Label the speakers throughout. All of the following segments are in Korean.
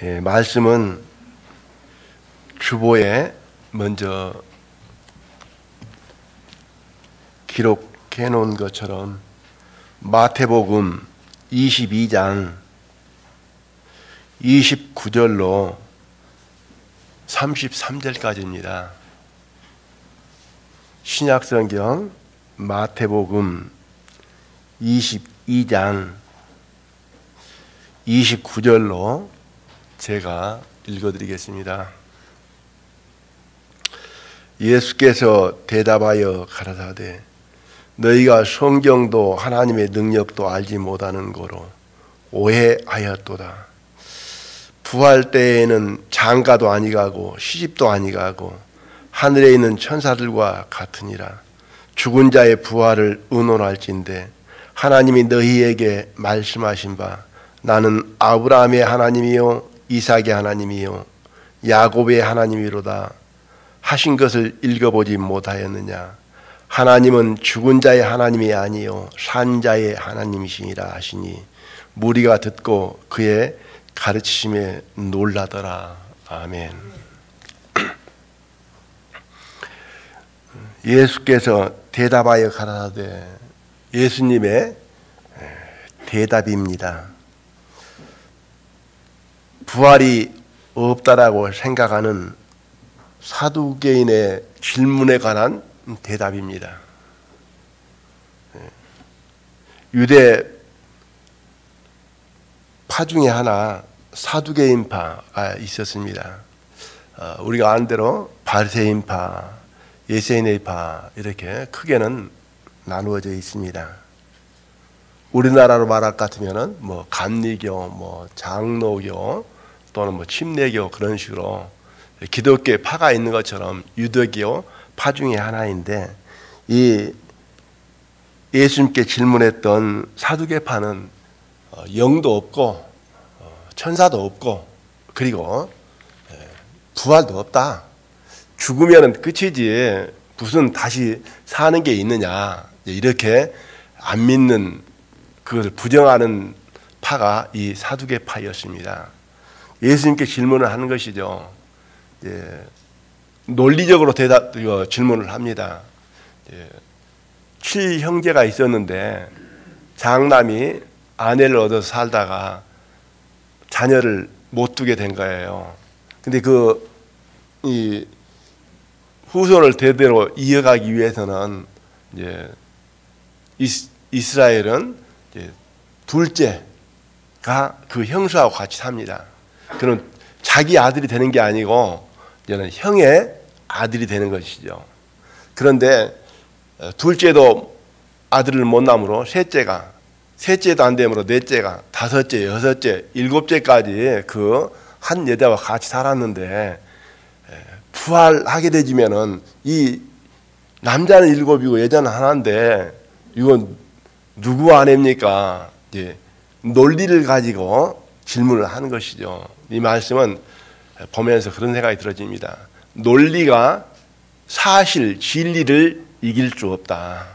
Speaker 1: 말씀은 주보에 먼저 기록해 놓은 것처럼 마태복음 22장 29절로 33절까지입니다. 신약성경 마태복음 22장 29절로 제가 읽어드리겠습니다. 예수께서 대답하여 가라사대 너희가 성경도 하나님의 능력도 알지 못하는 거로 오해하였도다. 부활 때에는 장가도 아니가고 시집도 아니가고 하늘에 있는 천사들과 같으니라. 죽은 자의 부활을 의논할진대 하나님이 너희에게 말씀하신 바 나는 아브라함의 하나님이요 이삭의 하나님이요 야곱의 하나님이로다 하신 것을 읽어보지 못하였느냐. 하나님은 죽은 자의 하나님이 아니요 산 자의 하나님이시니라 하시니 무리가 듣고 그의 가르치심에 놀라더라. 아멘. 예수께서 대답하여 가라사대 예수님의 대답입니다. 부활이 없다라고 생각하는 사두개인의 질문에 관한 대답입니다. 유대 파 중에 하나 사두개인파가 있었습니다. 우리가 아는 대로 바리새인파, 예세인파 이렇게 크게는 나누어져 있습니다. 우리나라로 말할 것 같으면은 뭐 감리교, 뭐 장로교 또는 뭐 침례교 그런 식으로 기독교의 파가 있는 것처럼 유대교 파 중에 하나인데 이 예수님께 질문했던 사두개파는 영도 없고 천사도 없고 그리고 부활도 없다. 죽으면 끝이지 무슨 다시 사는 게 있느냐 이렇게 안 믿는 그것을 부정하는 파가 이 사두개파였습니다. 예수님께 질문을 하는 것이죠. 논리적으로 질문을 합니다. 7형제가 있었는데 장남이 아내를 얻어서 살다가 자녀를 못 두게 된 거예요. 근데 이 후손을 대대로 이어가기 위해서는 이스라엘은 둘째가 그 형수하고 같이 삽니다. 그는 자기 아들이 되는 게 아니고 이제는 형의 아들이 되는 것이죠. 그런데 둘째도 아들을 못 낳으므로 셋째도 안 되므로 넷째가 다섯째, 여섯째, 일곱째까지 그 한 여자와 같이 살았는데 부활하게 되지면은 이 남자는 7이고 여자는 하나인데 이건 누구 아내입니까? 논리를 가지고 질문을 하는 것이죠. 이 말씀은 보면서 그런 생각이 들어집니다. 논리가 사실, 진리를 이길 수 없다.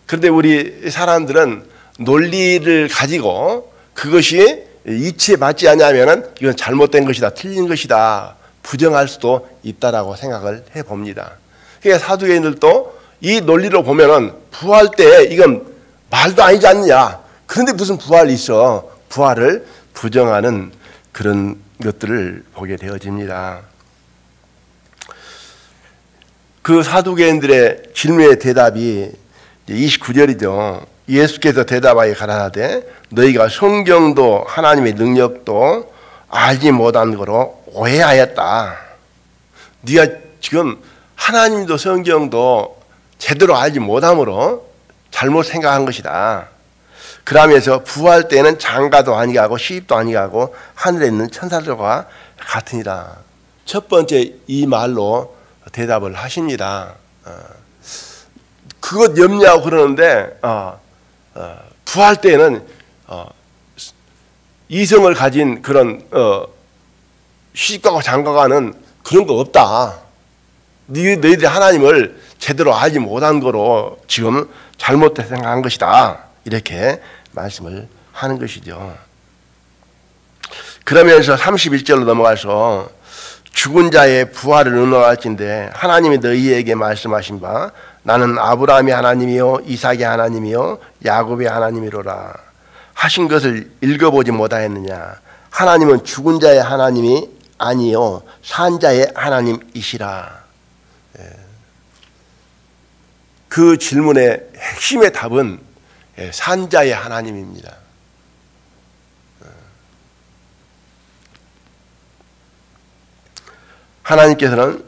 Speaker 1: 그런데 우리 사람들은 논리를 가지고 그것이 이치에 맞지 않냐면은 이건 잘못된 것이다, 틀린 것이다, 부정할 수도 있다라고 생각을 해봅니다. 그러니까 사두개인들도 이 논리로 보면은 부활 때 이건 말도 아니지 않느냐. 그런데 무슨 부활이 있어. 부활을 부정하는 그런 것들을 보게 되어집니다. 그 사두개인들의 질문의 대답이 29절이죠. 예수께서 대답하여 가라사대 너희가 성경도 하나님의 능력도 알지 못한 거로 오해하였다. 네가 지금 하나님도 성경도 제대로 알지 못함으로 잘못 생각한 것이다. 그러면서 부활 때는 장가도 아니가고 시집도 아니가고 하늘에 있는 천사들과 같으니라. 첫 번째 이 말로 대답을 하십니다. 그것 염려하고 그러는데 부활 때는 이성을 가진 그런 시집가고 장가가는 그런 거 없다. 너희들이 하나님을 제대로 알지 못한 거로 지금 잘못된 생각한 것이다. 이렇게 말씀을 하는 것이죠. 그러면서 31절로 넘어가서 죽은 자의 부활을 의논할진대 하나님이 너희에게 말씀하신 바 나는 아브라함의 하나님이요 이삭의 하나님이요 야곱의 하나님이로라 하신 것을 읽어보지 못하였느냐. 하나님은 죽은 자의 하나님이 아니요 산 자의 하나님이시라. 그 질문의 핵심의 답은 산 자의 하나님입니다. 하나님께서는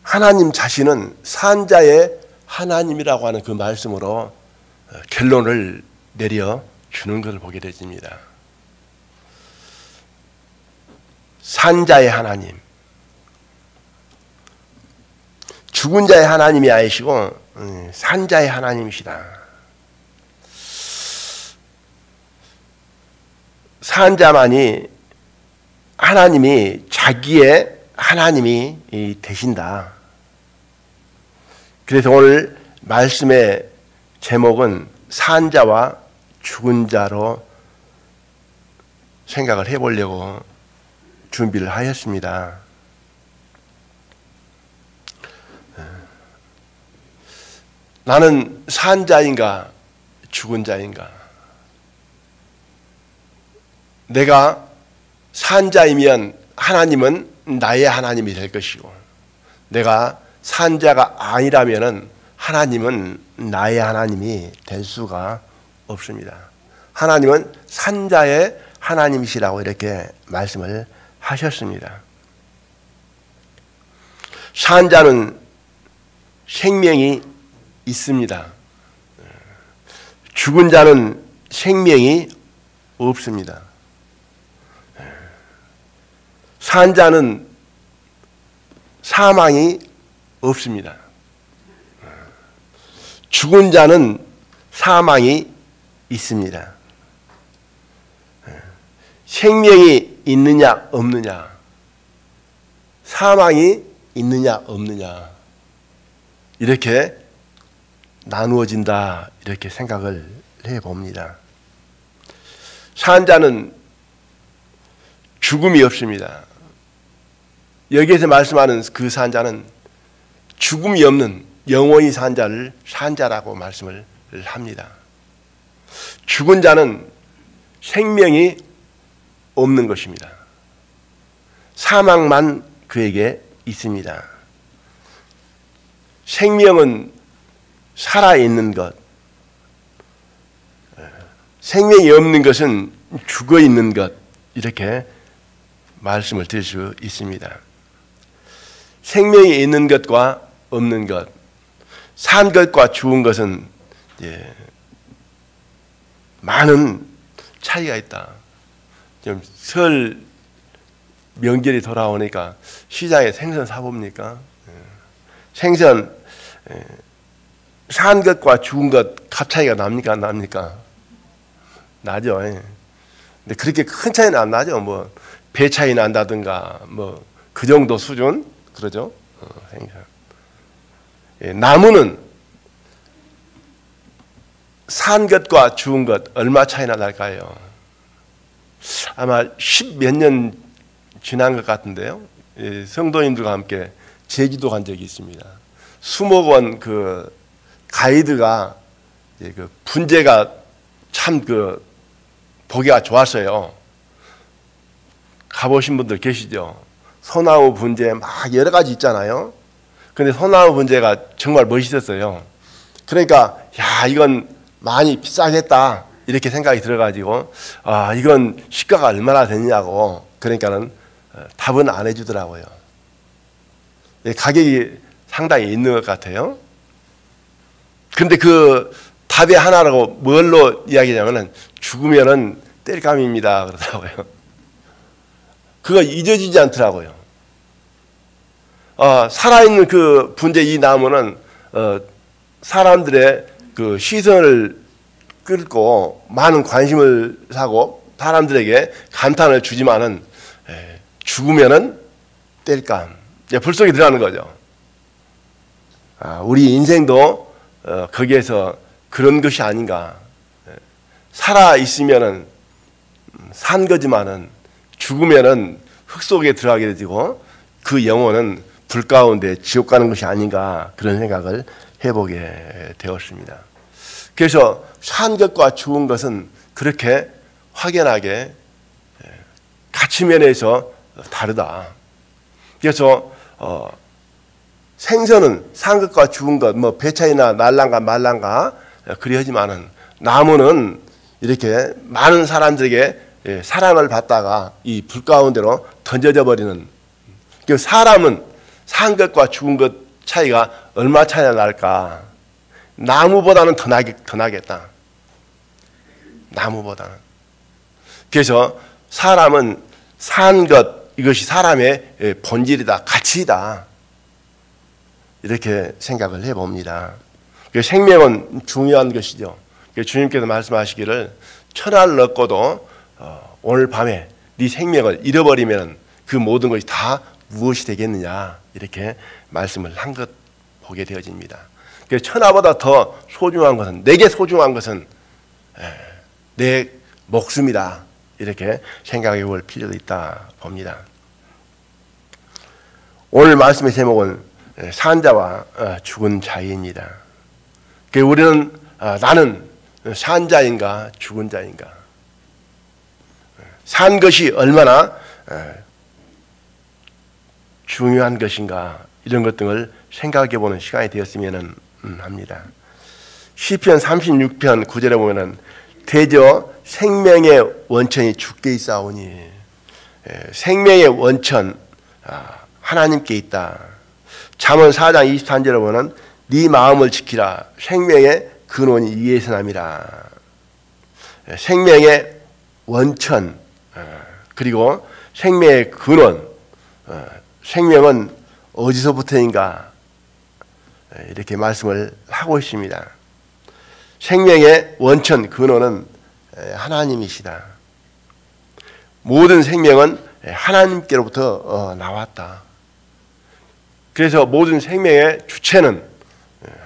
Speaker 1: 하나님 자신은 산 자의 하나님이라고 하는 그 말씀으로 결론을 내려주는 것을 보게 되집니다. 산 자의 하나님, 죽은 자의 하나님이 아니시고 산 자의 하나님이시다. 산 자만이 하나님이 자기의 하나님이 되신다. 그래서 오늘 말씀의 제목은 산 자와 죽은 자로 생각을 해보려고 준비를 하였습니다. 나는 산 자인가 죽은 자인가? 내가 산 자이면 하나님은 나의 하나님이 될 것이고 내가 산 자가 아니라면 하나님은 나의 하나님이 될 수가 없습니다. 하나님은 산 자의 하나님이시라고 이렇게 말씀을 하셨습니다. 산 자는 생명이 있습니다. 죽은 자는 생명이 없습니다. 산 자는 사망이 없습니다. 죽은 자는 사망이 있습니다. 생명이 있느냐 없느냐, 사망이 있느냐 없느냐 이렇게 나누어진다 이렇게 생각을 해봅니다. 산 자는 죽음이 없습니다. 여기에서 말씀하는 그 산 자는 죽음이 없는 영원히 산 자를 산 자라고 말씀을 합니다. 죽은 자는 생명이 없는 것입니다. 사망만 그에게 있습니다. 생명은 살아있는 것, 생명이 없는 것은 죽어있는 것 이렇게 말씀을 드릴 수 있습니다. 생명이 있는 것과 없는 것, 산 것과 죽은 것은 많은 차이가 있다. 지금 설 명절이 돌아오니까 시장에 생선 사봅니까? 생선 산 것과 죽은 것 값 차이가 납니까? 안 납니까? 나죠. 근데 그렇게 큰 차이는 안 나죠. 뭐 배 차이 난다든가 뭐 그 정도 수준 그러죠. 나무는 산 것과 죽은 것 얼마 차이나 날까요? 아마 10몇 년 지난 것 같은데요. 성도님들과 함께 제주도 간 적이 있습니다. 수목원 그 가이드가 그 분재가 참 그 보기가 좋았어요. 가보신 분들 계시죠? 소나무 분재 막 여러 가지 있잖아요. 근데 소나무 분재가 정말 멋있었어요. 그러니까 야 이건 많이 비싸겠다 이렇게 생각이 들어가지고 아 이건 시가가 얼마나 되냐고 그러니까는 답은 안 해주더라고요. 가격이 상당히 있는 것 같아요. 근데 그 답의 하나라고 뭘로 이야기하냐면은 죽으면은 땔감입니다 그러더라고요. 그거 잊어지지 않더라고요. 살아있는 그 분재 이 나무는 사람들의 그 시선을 끌고 많은 관심을 사고 사람들에게 감탄을 주지만은 죽으면은 땔감 불속에 들어가는 거죠. 우리 인생도 거기에서 그런 것이 아닌가. 살아 있으면은 산 거지만은 죽으면은 흙 속에 들어가게 되고 그 영혼은 불 가운데 지옥 가는 것이 아닌가 그런 생각을 해보게 되었습니다. 그래서 산 것과 죽은 것은 그렇게 확연하게 가치면에서 다르다. 그래서 생선은 산 것과 죽은 것, 뭐 배차이나 날랑가 말랑가 그리하지만은 나무는 이렇게 많은 사람들에게 사랑을 받다가 이 불 가운데로 던져져 버리는. 그 사람은 산 것과 죽은 것 차이가 얼마 차이나 날까? 나무보다는 더 나겠다. 나무보다는. 그래서 사람은 산 것, 이것이 사람의 본질이다, 가치이다. 이렇게 생각을 해봅니다. 생명은 중요한 것이죠. 주님께서 말씀하시기를 천하를 얻고도 오늘 밤에 네 생명을 잃어버리면 그 모든 것이 다 무엇이 되겠느냐 이렇게 말씀을 한 것 보게 되어집니다. 천하보다 더 소중한 것은, 내게 소중한 것은 내 목숨이다 이렇게 생각해 볼 필요도 있다 봅니다. 오늘 말씀의 제목은 산자와 죽은 자입니다. 우리는 나는 산 자인가 죽은 자인가, 산 것이 얼마나 중요한 것인가 이런 것 등을 생각해 보는 시간이 되었으면 합니다. 시편 36편 9절에 보면은 대저 생명의 원천이 주께 있사오니, 생명의 원천 하나님께 있다. 잠언 4장 23절에 보면 네 마음을 지키라, 생명의 근원이 이에서 남이라. 생명의 원천 그리고 생명의 근원, 생명은 어디서부터인가 이렇게 말씀을 하고 있습니다. 생명의 원천 근원은 하나님이시다. 모든 생명은 하나님께로부터 나왔다. 그래서 모든 생명의 주체는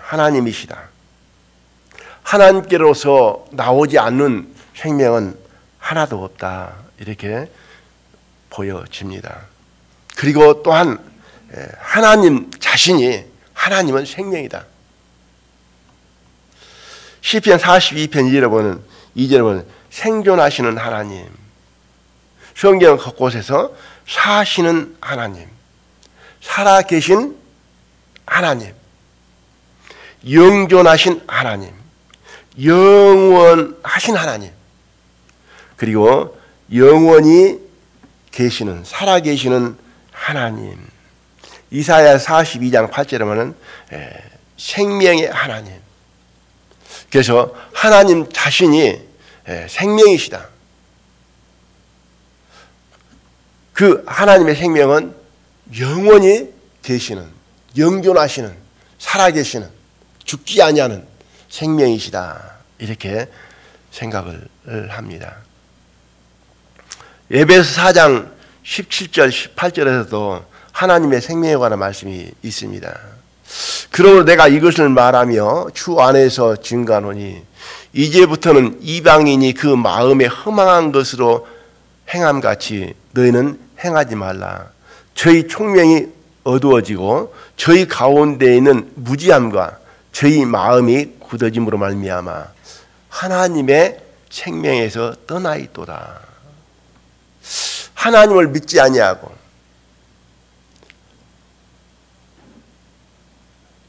Speaker 1: 하나님이시다. 하나님께로서 나오지 않는 생명은 하나도 없다 이렇게 보여집니다. 그리고 또한 하나님 자신이, 하나님은 생명이다. 시편 42편 2절에 보면 생존하시는 하나님, 성경 곳곳에서 사시는 하나님, 살아계신 하나님, 영존하신 하나님, 영원하신 하나님, 그리고 영원히 계시는, 살아계시는 하나님. 이사야 42장 8절에 보면 생명의 하나님. 그래서 하나님 자신이 생명이시다. 그 하나님의 생명은 영원히 계시는, 영존하시는, 살아계시는, 죽지 아니하는 생명이시다 이렇게 생각을 합니다. 에베소 4장 17절 18절에서도 하나님의 생명에 관한 말씀이 있습니다. 그러므로 내가 이것을 말하며 주 안에서 증거하노니 이제부터는 이방인이 그 마음에 허망한 것으로 행함같이 너희는 행하지 말라. 저희 총명이 어두워지고 저희 가운데 있는 무지함과 저희 마음이 굳어짐으로 말미암아 하나님의 생명에서 떠나 있도다. 하나님을 믿지 아니하고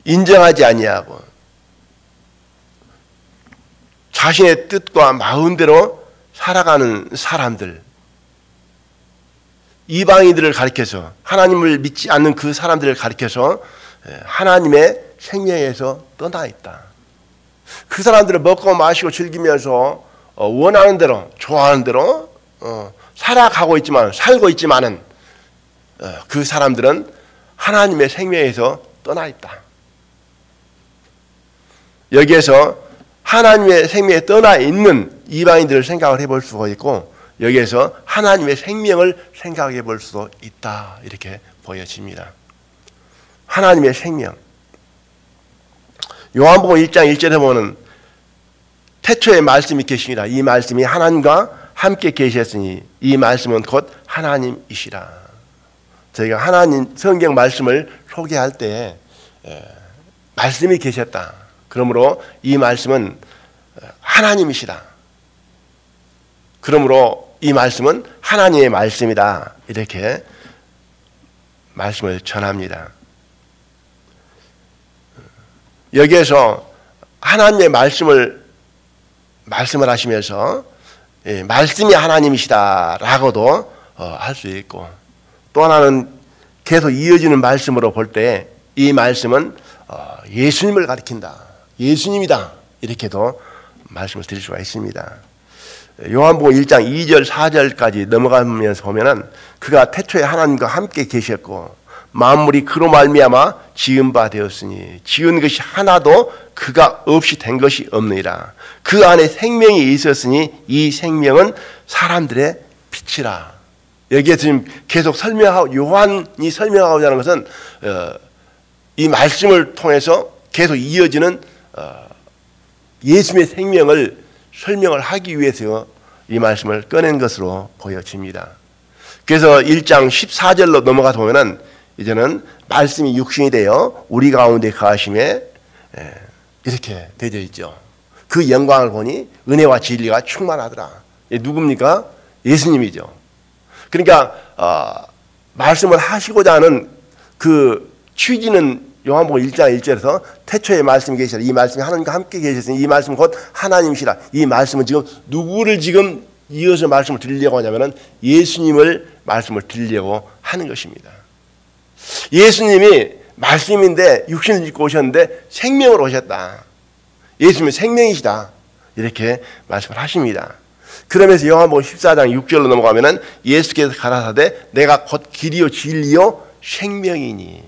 Speaker 1: 인정하지 아니하고 자신의 뜻과 마음대로 살아가는 사람들, 이방인들을 가리켜서, 하나님을 믿지 않는 그 사람들을 가리켜서 하나님의 생명에서 떠나 있다. 그 사람들은 먹고 마시고 즐기면서 원하는 대로, 좋아하는 대로 살아가고 있지만, 살고 있지만은 그 사람들은 하나님의 생명에서 떠나 있다. 여기에서 하나님의 생명에 떠나 있는 이방인들을 생각을 해볼 수가 있고, 여기에서 하나님의 생명을 생각해 볼 수도 있다 이렇게 보여집니다. 하나님의 생명. 요한복음 1장 1절에 보면 태초에 말씀이 계십니다. 이 말씀이 하나님과 함께 계셨으니 이 말씀은 곧 하나님이시라. 저희가 하나님 성경 말씀을 소개할 때 말씀이 계셨다. 그러므로 이 말씀은 하나님이시다. 그러므로 이 말씀은 하나님의 말씀이다. 이렇게 말씀을 전합니다. 여기에서 하나님의 말씀을 하시면서 말씀이 하나님이시다라고도 할 수 있고, 또 하나는 계속 이어지는 말씀으로 볼 때 이 말씀은 예수님을 가리킨다. 예수님이다. 이렇게도 말씀을 드릴 수가 있습니다. 요한복음 1장 2절 4절까지 넘어가면서 보면은 그가 태초에 하나님과 함께 계셨고 만물이 그로 말미암아 지은 바 되었으니 지은 것이 하나도 그가 없이 된 것이 없느니라. 그 안에 생명이 있었으니 이 생명은 사람들의 빛이라. 여기에 지금 계속 요한이 설명하고자 하는 것은 이 말씀을 통해서 계속 이어지는 예수님의 생명을 설명을 하기 위해서 이 말씀을 꺼낸 것으로 보여집니다. 그래서 1장 14절로 넘어가서 보면은 이제는 말씀이 육신이 되어 우리 가운데 거하심에 이렇게 되어 있죠. 그 영광을 보니 은혜와 진리가 충만하더라. 누굽니까? 예수님이죠. 그러니까 말씀을 하시고자 하는 그 취지는 요한복음 1장 1절에서 태초에 말씀이 계시라. 이 말씀이 하나님과 함께 계셨으니 이 말씀은 곧 하나님이시라. 이 말씀은 지금 누구를 지금 이어서 말씀을 드리려고 하냐면은 예수님을 말씀을 드리려고 하는 것입니다. 예수님이 말씀인데 육신을 입고 오셨는데 생명으로 오셨다. 예수님은 생명이시다. 이렇게 말씀을 하십니다. 그러면서 요한복음 14장 6절로 넘어가면은 예수께서 가라사대 내가 곧 길이요 진리요 생명이니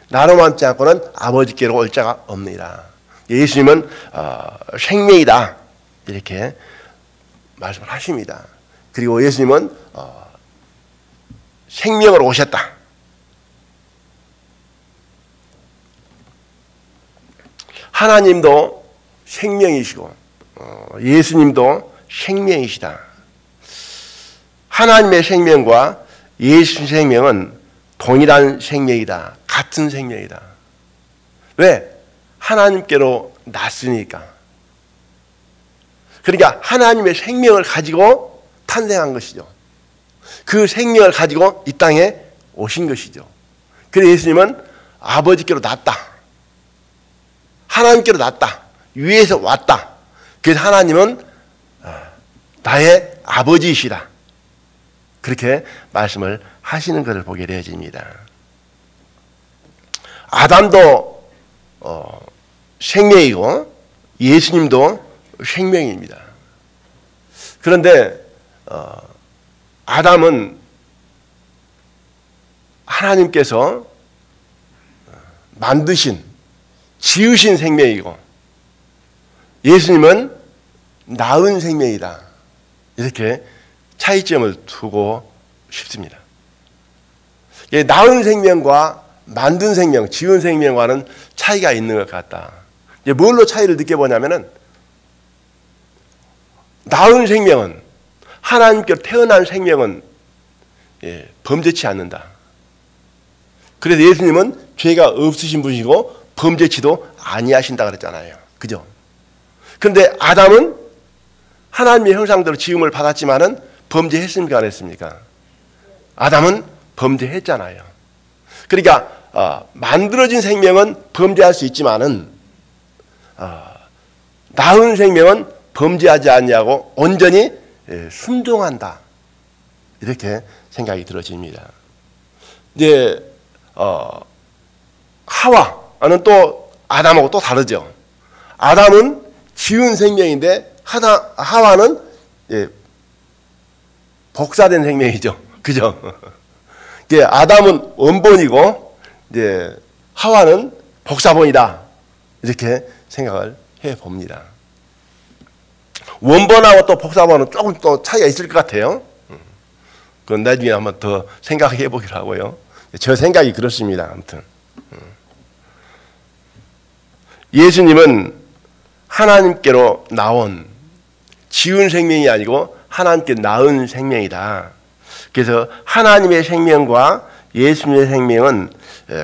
Speaker 1: 나로 남지 않고는 아버지께로 올 자가 없느니라. 예수님은 생명이다. 이렇게 말씀을 하십니다. 그리고 예수님은 생명으로 오셨다. 하나님도 생명이시고 예수님도 생명이시다. 하나님의 생명과 예수의 생명은 동일한 생명이다. 같은 생명이다. 왜? 하나님께로 났으니까. 그러니까 하나님의 생명을 가지고 탄생한 것이죠. 그 생명을 가지고 이 땅에 오신 것이죠. 그래서 예수님은 아버지께로 났다. 하나님께로 났다. 위에서 왔다. 그래서 하나님은 나의 아버지이시다. 그렇게 말씀을 하시는 것을 보게 되어집니다. 아담도 생명이고 예수님도 생명입니다. 그런데 아담은 하나님께서 만드신 지으신 생명이고 예수님은 낳은 생명이다. 이렇게 차이점을 두고 싶습니다. 낳은 생명과 만든 생명, 지은 생명과는 차이가 있는 것 같다. 뭘로 차이를 느껴보냐면은 낳은 생명은 하나님께로 태어난 생명은 범죄치 않는다. 그래서 예수님은 죄가 없으신 분이고 범죄치도 아니하신다 그랬잖아요. 그죠? 그런데 아담은 하나님의 형상대로 지음을 받았지만은 범죄했습니까? 안 했습니까? 아담은 범죄했잖아요. 그러니까 만들어진 생명은 범죄할 수 있지만은 낳은 생명은 범죄하지 않냐고 온전히 순종한다. 이렇게 생각이 들어집니다. 이제 하와는 또 아담하고 또 다르죠. 아담은 지은 생명인데 하와는 복사된 생명이죠. 그죠? 아담은 원본이고 이제 하와는 복사본이다. 이렇게 생각을 해 봅니다. 원본하고 또 복사본은 조금 또 차이가 있을 것 같아요. 그건 나중에 한번 더 생각해 보기로 하고요. 저 생각이 그렇습니다. 아무튼 예수님은 하나님께로 나온 지은 생명이 아니고 하나님께 낳은 생명이다. 그래서 하나님의 생명과 예수님의 생명은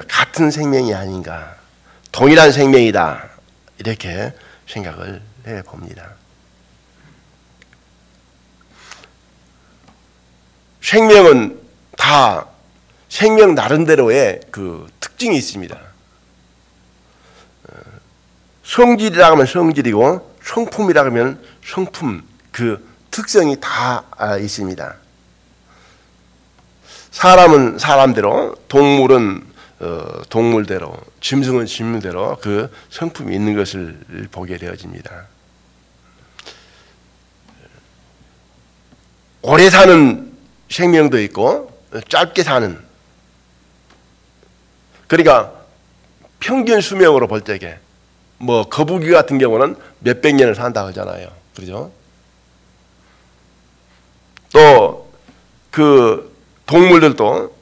Speaker 1: 같은 생명이 아닌가, 동일한 생명이다, 이렇게 생각을 해봅니다. 생명은 다 생명 나름대로의 그 특징이 있습니다. 성질이라고 하면 성질이고 성품이라고 하면 성품, 그 특성이 다 있습니다. 사람은 사람대로, 동물은 동물대로, 짐승은 짐승대로 그 성품이 있는 것을 보게 되어집니다. 오래 사는 생명도 있고 짧게 사는, 그러니까 평균 수명으로 볼 적에 뭐 거북이 같은 경우는 몇백 년을 산다고 하잖아요. 그렇죠? 또 그 동물들도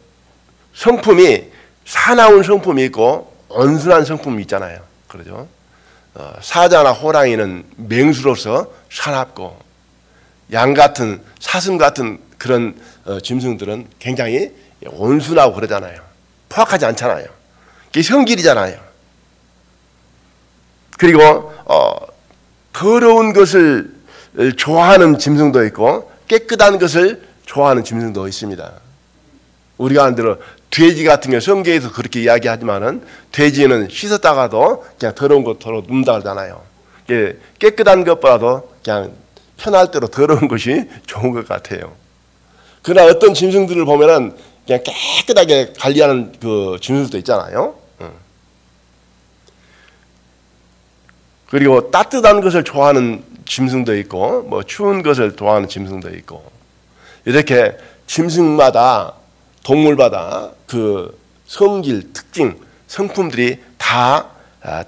Speaker 1: 성품이 사나운 성품이 있고 온순한 성품이 있잖아요. 그렇죠? 사자나 호랑이는 맹수로서 사납고, 양 같은, 사슴 같은 그런 짐승들은 굉장히 온순하고 그러잖아요. 포악하지 않잖아요. 그게 성질이잖아요. 그리고 더러운 것을 좋아하는 짐승도 있고 깨끗한 것을 좋아하는 짐승도 있습니다. 우리가 아는 대로 돼지 같은 경우 성경에서 그렇게 이야기하지만은 돼지는 씻었다가도 그냥 더러운 거 더러 눕는다 그러잖아요. 깨끗한 것보다도 그냥 편할 대로 더러운 것이 좋은 것 같아요. 그러나 어떤 짐승들을 보면은 그냥 깨끗하게 관리하는 그 짐승들도 있잖아요. 그리고 따뜻한 것을 좋아하는 짐승도 있고, 뭐 추운 것을 좋아하는 짐승도 있고, 이렇게 짐승마다, 동물마다 그 성질, 특징, 성품들이 다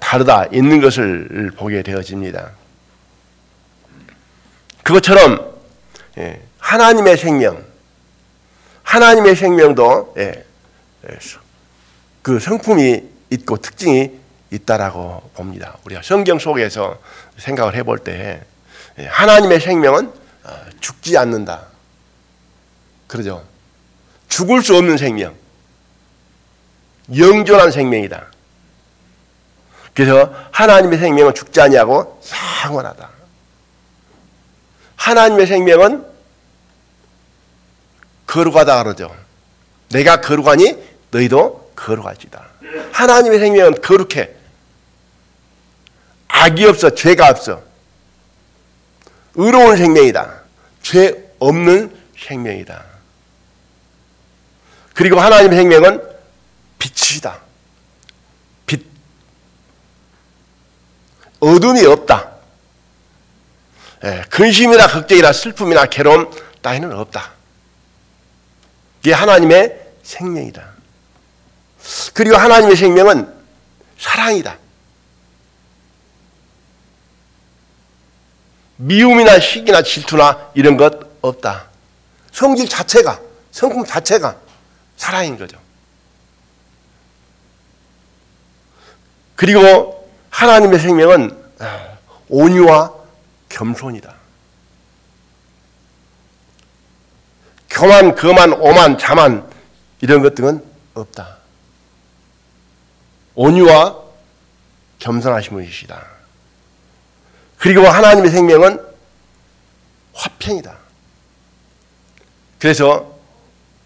Speaker 1: 다르다 있는 것을 보게 되어집니다. 그것처럼 하나님의 생명, 하나님의 생명도 그 성품이 있고 특징이 있다라고 봅니다. 우리가 성경 속에서 생각을 해볼 때 하나님의 생명은 죽지 않는다. 그러죠? 죽을 수 없는 생명, 영존한 생명이다. 그래서 하나님의 생명은 죽지 아니하고 영원하다. 하나님의 생명은 거룩하다 그러죠. 내가 거룩하니 너희도 거룩할지다. 하나님의 생명은 거룩해. 악이 없어, 죄가 없어. 의로운 생명이다. 죄 없는 생명이다. 그리고 하나님의 생명은 빛이다. 빛. 어둠이 없다. 근심이나 걱정이나 슬픔이나 괴로움 따위는 없다. 이게 하나님의 생명이다. 그리고 하나님의 생명은 사랑이다. 미움이나 시기나 질투나 이런 것 없다. 성질 자체가, 성품 자체가 사랑인 거죠. 그리고 하나님의 생명은 온유와 겸손이다. 교만, 거만, 오만, 자만 이런 것들은 없다. 온유와 겸손하신 분이시다. 그리고 하나님의 생명은 화평이다. 그래서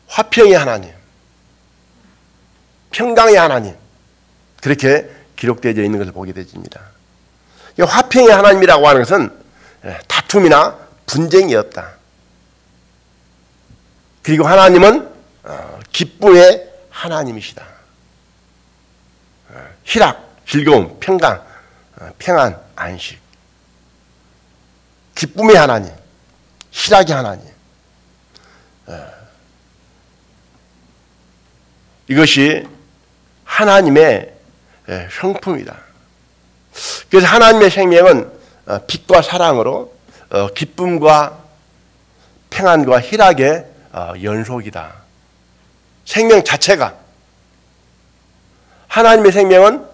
Speaker 1: 화평의 하나님, 평강의 하나님, 그렇게 기록되어 있는 것을 보게 되집니다. 화평의 하나님이라고 하는 것은 다툼이나 분쟁이 없다. 그리고 하나님은 기쁨의 하나님이시다. 희락, 즐거움, 평강, 평안, 안식. 기쁨의 하나님, 희락의 하나님. 이것이 하나님의 성품이다. 그래서 하나님의 생명은 빛과 사랑으로 기쁨과 평안과 희락의 연속이다. 생명 자체가, 하나님의 생명은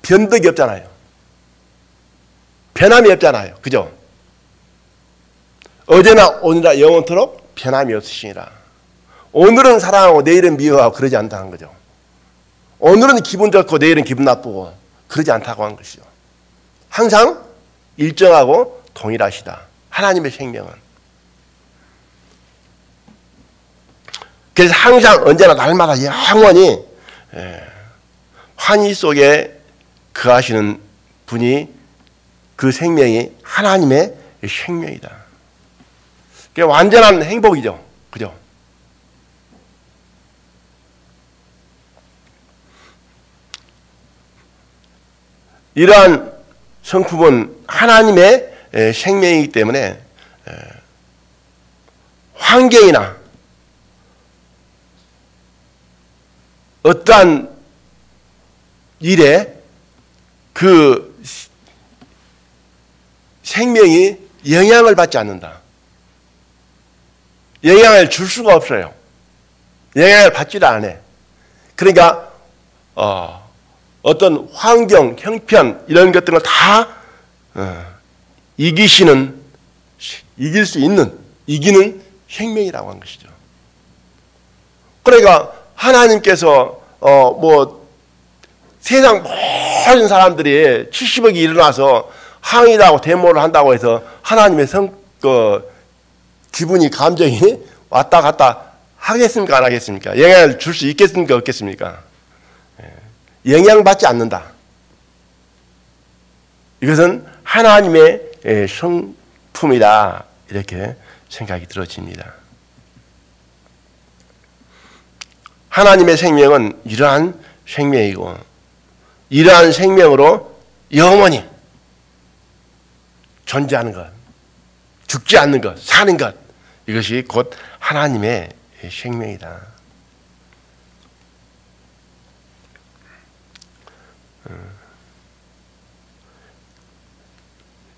Speaker 1: 변덕이 없잖아요. 변함이 없잖아요. 그죠? 어제나 오늘나 영원토록 변함이 없으시니라. 오늘은 사랑하고 내일은 미워하고 그러지 않다는 거죠. 오늘은 기분 좋고 내일은 기분 나쁘고 그러지 않다고 하는 것이죠. 항상 일정하고 동일하시다. 하나님의 생명은. 그래서 항상 언제나 날마다 영원히 환희 속에 거하시는 분이, 그 생명이 하나님의 생명이다. 그게 완전한 행복이죠. 그죠? 이러한 성품은 하나님의 생명이기 때문에 환경이나 어떠한 일에 그 생명이 영향을 받지 않는다. 영향을 줄 수가 없어요. 영향을 받지도 않아. 그러니까 어떤 환경, 형편 이런 것들을 다 이길 수 있는, 이기는 생명이라고 한 것이죠. 그러니까 하나님께서 세상 모든 사람들이 70억이 일어나서 항의를 하고 데모를 한다고 해서 하나님의 기분이, 감정이 왔다 갔다 하겠습니까? 안 하겠습니까? 영향을 줄 수 있겠습니까? 없겠습니까? 영향받지 않는다. 이것은 하나님의 성품이다. 이렇게 생각이 들어집니다. 하나님의 생명은 이러한 생명이고, 이러한 생명으로 영원히 존재하는 것, 죽지 않는 것, 사는 것, 이것이 곧 하나님의 생명이다.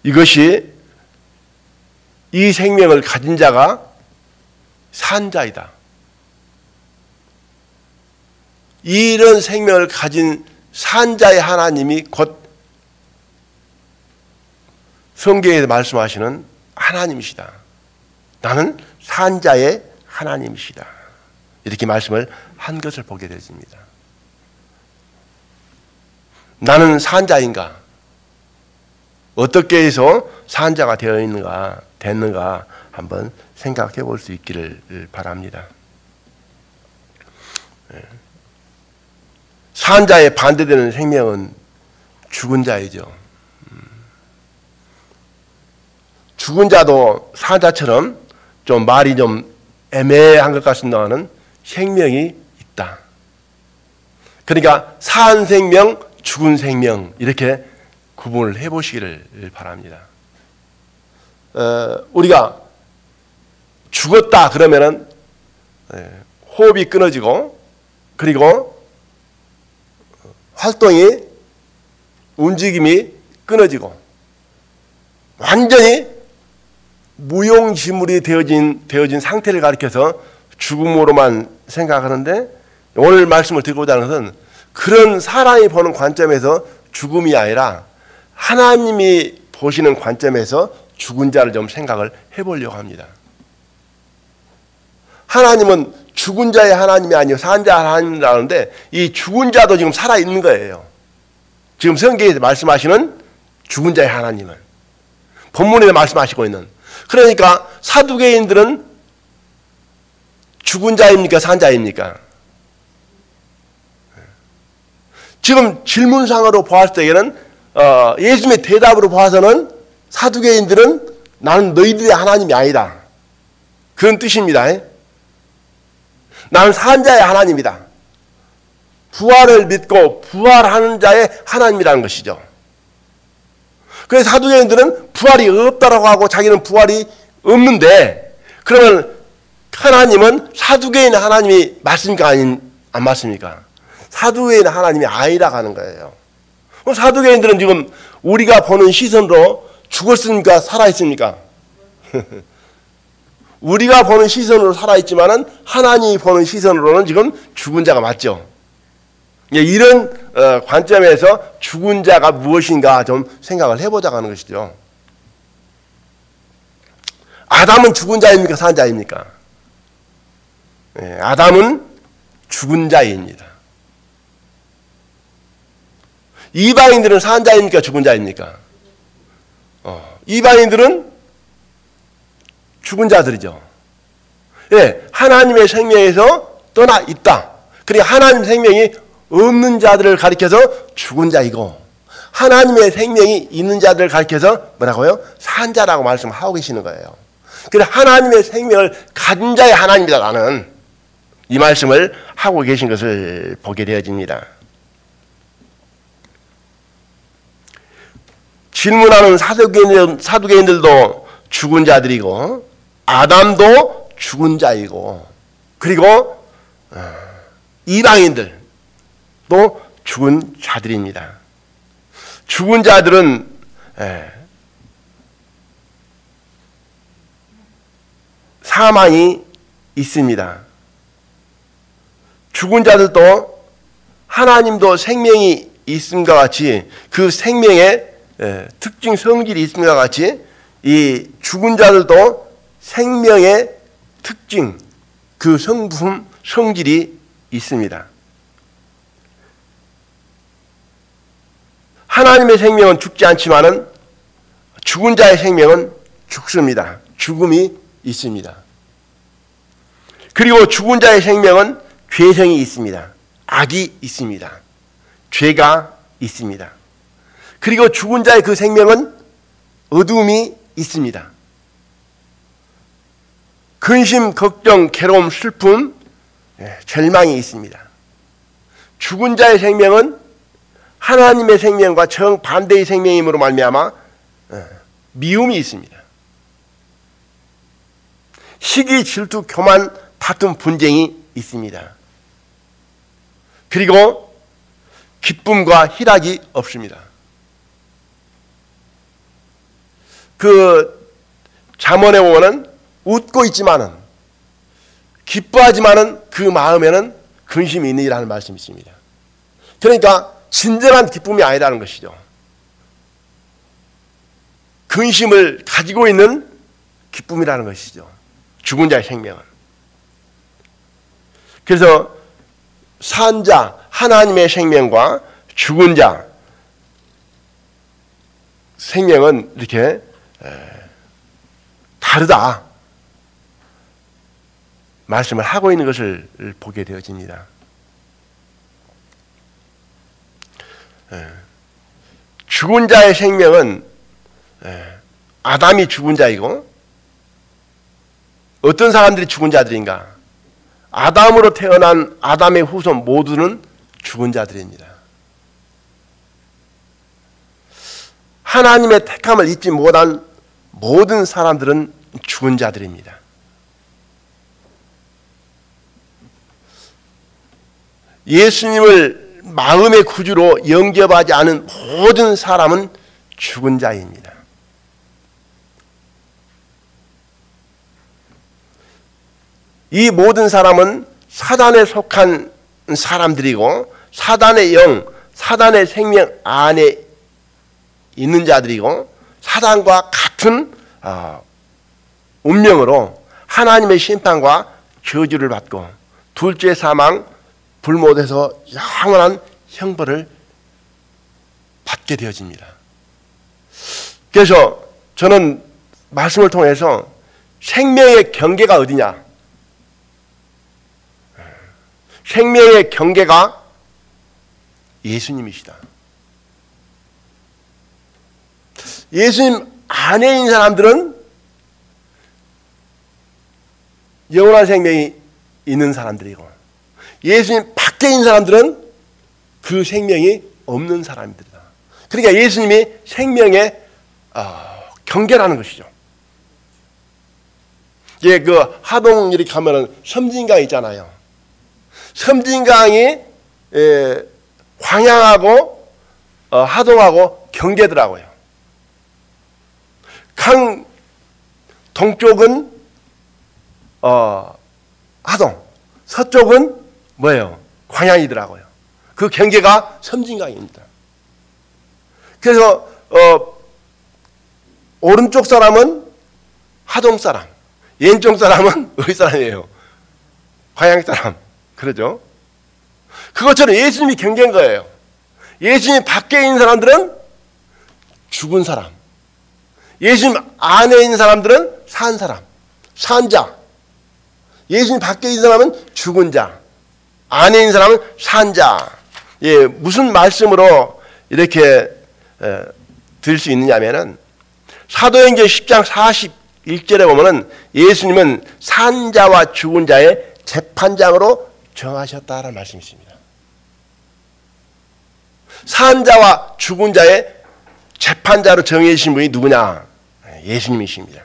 Speaker 1: 이것이, 이 생명을 가진 자가 산 자이다. 이런 생명을 가진 산 자의 하나님이 곧 성경에서 말씀하시는 하나님이시다. 나는 산 자의 하나님이시다. 이렇게 말씀을 한 것을 보게 되십니다. 나는 산 자인가? 어떻게 해서 산 자가 되어 있는가, 됐는가 한번 생각해 볼 수 있기를 바랍니다. 산 자에 반대되는 생명은 죽은 자이죠. 죽은 자도 산 자처럼 좀 말이 좀 애매한 것 같습니다만 생명이 있다. 그러니까 산 생명, 죽은 생명 이렇게 구분을 해보시기를 바랍니다. 우리가 죽었다 그러면은 호흡이 끊어지고, 그리고 활동이, 움직임이 끊어지고 완전히 무용지물이 되어진 상태를 가리켜서 죽음으로만 생각하는데, 오늘 말씀을 듣고자 하는 것은 그런 사람이 보는 관점에서 죽음이 아니라 하나님이 보시는 관점에서 죽은 자를 좀 생각을 해보려고 합니다. 하나님은 죽은 자의 하나님이 아니고 산 자의 하나님이라는데, 이 죽은 자도 지금 살아있는 거예요. 지금 성경에서 말씀하시는 죽은 자의 하나님은 본문에서 말씀하시고 있는. 그러니까 사두개인들은 죽은 자입니까? 산 자입니까? 지금 질문상으로 보았을 때에는 예수님의 대답으로 봐서는 사두개인들은 나는 너희들의 하나님이 아니다, 그런 뜻입니다. 나는 산 자의 하나님이다. 부활을 믿고 부활하는 자의 하나님이라는 것이죠. 그래서 사두개인들은 부활이 없다라고 하고 자기는 부활이 없는데, 그러면 하나님은 사두개인의 하나님이 맞습니까? 안 맞습니까? 사두개인의 하나님이 아니라고 하는 거예요. 사두개인들은 지금 우리가 보는 시선으로 죽었습니까? 살아있습니까? 우리가 보는 시선으로 살아있지만은 하나님이 보는 시선으로는 지금 죽은 자가 맞죠. 이런 관점에서 죽은 자가 무엇인가 좀 생각을 해보자고 하는 것이죠. 아담은 죽은 자입니까? 산 자입니까? 아담은 죽은 자입니다. 이방인들은 산 자입니까? 죽은 자입니까? 이방인들은 죽은 자들이죠. 예, 하나님의 생명에서 떠나 있다. 그리고 하나님 생명이 없는 자들을 가리켜서 죽은 자이고, 하나님의 생명이 있는 자들을 가리켜서 뭐라고요? 산 자라고 말씀하고 계시는 거예요. 그래서 하나님의 생명을 가진 자의 하나님이다, 나는. 이 말씀을 하고 계신 것을 보게 되어집니다. 질문하는 사두개인들도 죽은 자들이고, 아담도 죽은 자이고, 그리고 이방인들도 죽은 자들입니다. 죽은 자들은 사망이 있습니다. 죽은 자들도 하나님도 생명이 있음과 같이, 그 생명의 특징 성질이 있음과 같이 이 죽은 자들도 생명의 특징, 그 성품, 성질이 있습니다. 하나님의 생명은 죽지 않지만은 죽은 자의 생명은 죽습니다. 죽음이 있습니다. 그리고 죽은 자의 생명은 죄성이 있습니다. 악이 있습니다. 죄가 있습니다. 그리고 죽은 자의 그 생명은 어둠이 있습니다. 근심, 걱정, 괴로움, 슬픔, 절망이 있습니다. 죽은 자의 생명은 하나님의 생명과 정반대의 생명임으로 말미암아 미움이 있습니다. 시기, 질투, 교만, 다툼, 분쟁이 있습니다. 그리고 기쁨과 희락이 없습니다. 그 잠언에 보면은 웃고 있지만은, 기뻐하지만은 그 마음에는 근심이 있느니라는 말씀이 있습니다. 그러니까 진정한 기쁨이 아니라는 것이죠. 근심을 가지고 있는 기쁨이라는 것이죠. 죽은 자의 생명은. 그래서 산 자, 하나님의 생명과 죽은 자 생명은 이렇게 다르다 말씀을 하고 있는 것을 보게 되어집니다. 죽은 자의 생명은 아담이 죽은 자이고, 어떤 사람들이 죽은 자들인가? 아담으로 태어난 아담의 후손 모두는 죽은 자들입니다. 하나님의 택함을 잊지 못한 모든 사람들은 죽은 자들입니다. 예수님을 마음의 구주로 영접하지 않은 모든 사람은 죽은 자입니다. 이 모든 사람은 사단에 속한 사람들이고, 사단의 영, 사단의 생명 안에 있는 자들이고, 사단과 같은 운명으로 하나님의 심판과 저주를 받고 둘째 사망, 불못에서 영원한 형벌을 받게 되어집니다. 그래서 저는 말씀을 통해서 생명의 경계가 어디냐? 생명의 경계가 예수님이시다. 예수님 안에 있는 사람들은 영원한 생명이 있는 사람들이고, 예수님 밖에 있는 사람들은 그 생명이 없는 사람들이다. 그러니까 예수님이 생명의 경계라는 것이죠. 예, 그 하동 이렇게 가면은 섬진강 있잖아요. 섬진강이 황양하고 하동하고 경계더라고요. 강 동쪽은 하동, 서쪽은 뭐예요? 광양이더라고요. 그 경계가 섬진강입니다. 그래서 오른쪽 사람은 하동 사람, 왼쪽 사람은 어디 사람이에요? 광야의 사람. 그러죠? 그것처럼 예수님이 경계한 거예요. 예수님 밖에 있는 사람들은 죽은 사람. 예수님 안에 있는 사람들은 산 사람. 산 자. 예수님 밖에 있는 사람은 죽은 자. 안에 있는 사람은 산 자. 예, 무슨 말씀으로 이렇게 들 수 있느냐면은 사도행전 10장 41절에 보면은 예수님은 산 자와 죽은 자의 재판장으로 정하셨다라는 말씀이 있습니다. 산 자와 죽은 자의 재판자로 정해주신 분이 누구냐? 예수님이십니다.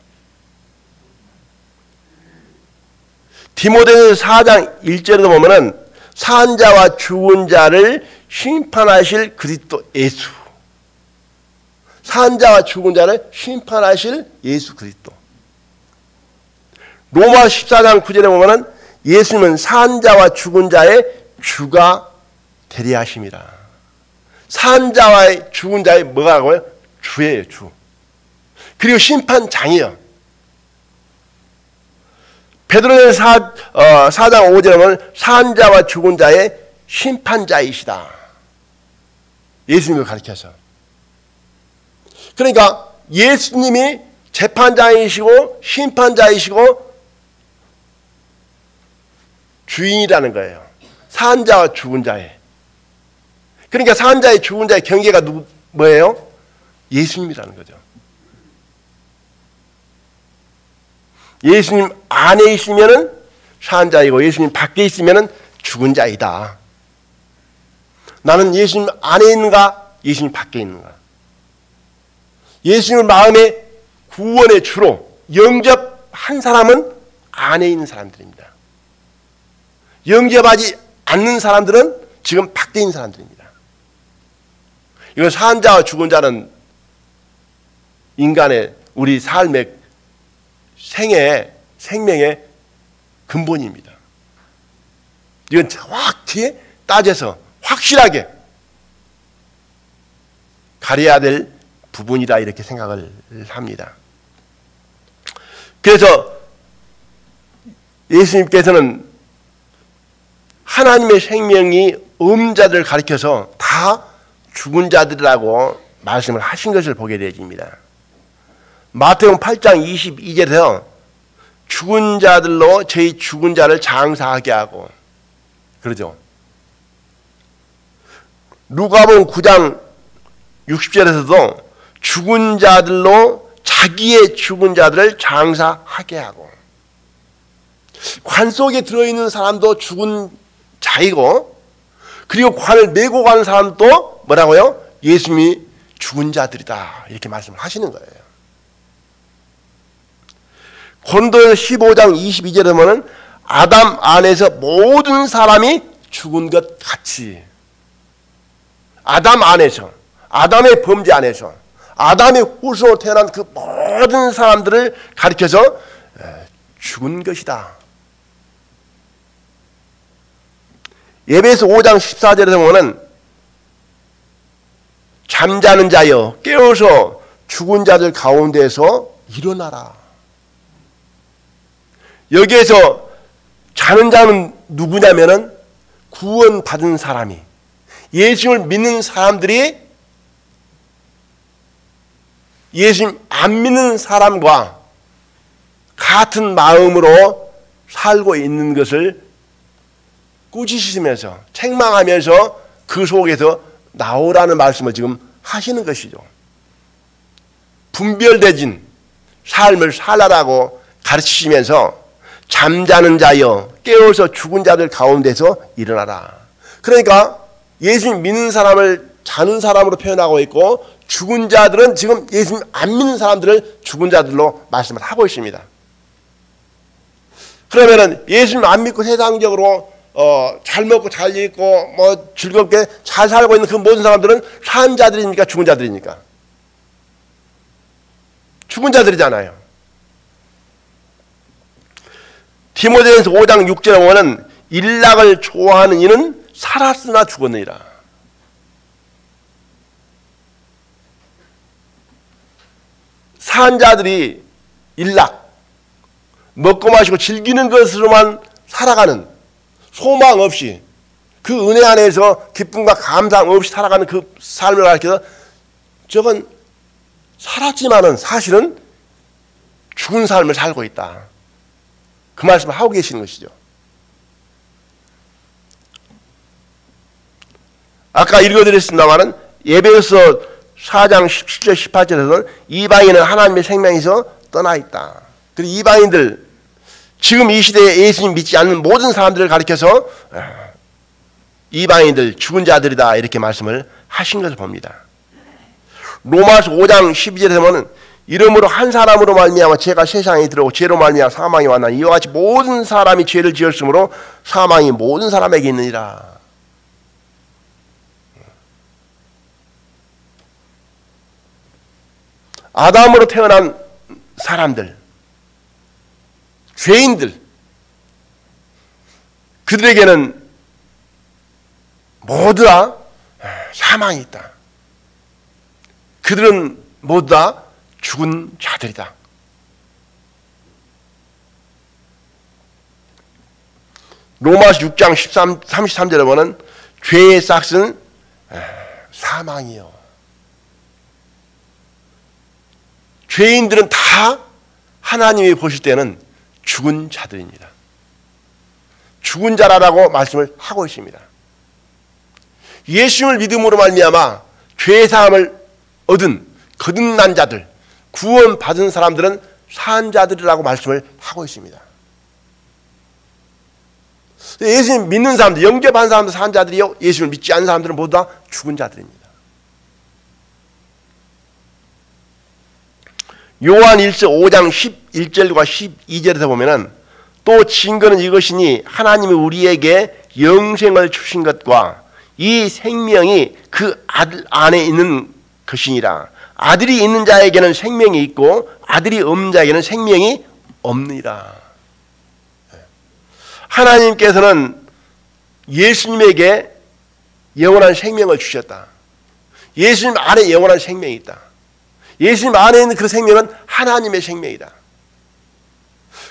Speaker 1: 디모데전서 4장 1절에도 보면은 산 자와 죽은 자를 심판하실 그리스도 예수. 산 자와 죽은 자를 심판하실 예수 그리스도. 로마 14장 9절에 보면은 예수님은 산 자와 죽은 자의 주가 되려 하심이라. 산 자와 죽은 자의 뭐라고요? 주예요, 주. 그리고 심판장이요. 베드로전서 4장 5절에 보면 산 자와 죽은 자의 심판자이시다. 예수님을 가리켜서. 그러니까 예수님이 재판장이시고 심판자이시고 주인이라는 거예요. 산 자와 죽은 자의. 그러니까 산 자의 죽은 자의 경계가 뭐예요? 예수님이라는 거죠. 예수님 안에 있으면은 산 자이고 예수님 밖에 있으면은 죽은 자이다. 나는 예수님 안에 있는가? 예수님 밖에 있는가? 예수님을 마음의 구원의 주로 영접한 사람은 안에 있는 사람들입니다. 영접하지 않는 사람들은 지금 밖에 있는 사람들입니다. 이건 산 자와 죽은 자는 인간의 우리 삶의 생명의 근본입니다. 이건 정확히 따져서 확실하게 가려야 될 부분이다 이렇게 생각을 합니다. 그래서 예수님께서는 하나님의 생명이 없는 자들을 가리켜서 다 죽은 자들이라고 말씀을 하신 것을 보게 되어집니다. 마태복음 8장 22절에서 죽은 자들로 저희 죽은 자를 장사하게 하고 그러죠. 누가복음 9장 60절에서도 죽은 자들로 자기의 죽은 자들을 장사하게 하고 관 속에 들어있는 사람도 죽은 자이고 그리고 관을 메고 가는 사람도 뭐라고요? 예수님이 죽은 자들이다 이렇게 말씀을 하시는 거예요. 고린도서 15장 22절에 보면 아담 안에서 모든 사람이 죽은 것 같이 아담 안에서 아담의 범죄 안에서 아담의 후손으로 태어난 그 모든 사람들을 가리켜서 죽은 것이다. 예배서 5장 14절에 보면 잠자는 자여 깨어서 죽은 자들 가운데서 일어나라. 여기에서 자는 자는 누구냐면은 구원받은 사람이 예수님을 믿는 사람들이 예수님 안 믿는 사람과 같은 마음으로 살고 있는 것을 꾸짖으시면서 책망하면서 그 속에서 나오라는 말씀을 지금 하시는 것이죠. 분별되진 삶을 살아라고 가르치시면서 잠자는 자여 깨어서 죽은 자들 가운데서 일어나라. 그러니까 예수님 믿는 사람을 자는 사람으로 표현하고 있고 죽은 자들은 지금 예수님 안 믿는 사람들을 죽은 자들로 말씀을 하고 있습니다. 그러면은 예수님 안 믿고 세상적으로 잘 먹고 잘 입고 뭐 즐겁게 잘 살고 있는 그 모든 사람들은 산 자들입니까? 죽은 자들입니까? 죽은 자들이잖아요. 디모데전서 5장 6절에 보면 일락을 좋아하는 이는 살았으나 죽었느니라. 산 자들이 일락, 먹고 마시고 즐기는 것으로만 살아가는 소망 없이 그 은혜 안에서 기쁨과 감사함 없이 살아가는 그 삶을 가르쳐서 저건 살았지만은 사실은 죽은 삶을 살고 있다. 그 말씀을 하고 계시는 것이죠. 아까 읽어드렸습니다마는 에베소서 4장 17절 18절에서는 이방인은 하나님의 생명에서 떠나 있다. 그리고 이방인들 지금 이 시대에 예수님 믿지 않는 모든 사람들을 가리켜서 이방인들 죽은 자들이다 이렇게 말씀을 하신 것을 봅니다. 로마서 5장 12절에 보면 이러므로 한 사람으로 말미암아 죄가 세상에 들어오고 죄로 말미암아 사망이 왔나 이와 같이 모든 사람이 죄를 지었으므로 사망이 모든 사람에게 있느니라. 아담으로 태어난 사람들, 죄인들, 그들에게는 모두 다 사망이 있다. 그들은 모두 다 죽은 자들이다. 로마서 6장 33절에 보면 죄의 싹은 사망이요. 죄인들은 다 하나님이 보실 때는 죽은 자들입니다. 죽은 자라고 말씀을 하고 있습니다. 예수님을 믿음으로 말미암아 죄 사함을 얻은 거듭난 자들, 구원 받은 사람들은 산 자들이라고 말씀을 하고 있습니다. 예수님 믿는 사람들, 영접한 사람들 산 자들이요, 예수님을 믿지 않는 사람들은 모두 다 죽은 자들입니다. 요한 1서 5장 11절과 12절에서 보면은 또 증거는 이것이니 하나님이 우리에게 영생을 주신 것과 이 생명이 그 아들 안에 있는 것이니라. 아들이 있는 자에게는 생명이 있고 아들이 없는 자에게는 생명이 없느니라. 하나님께서는 예수님에게 영원한 생명을 주셨다. 예수님 안에 영원한 생명이 있다. 예수님 안에 있는 그 생명은 하나님의 생명이다.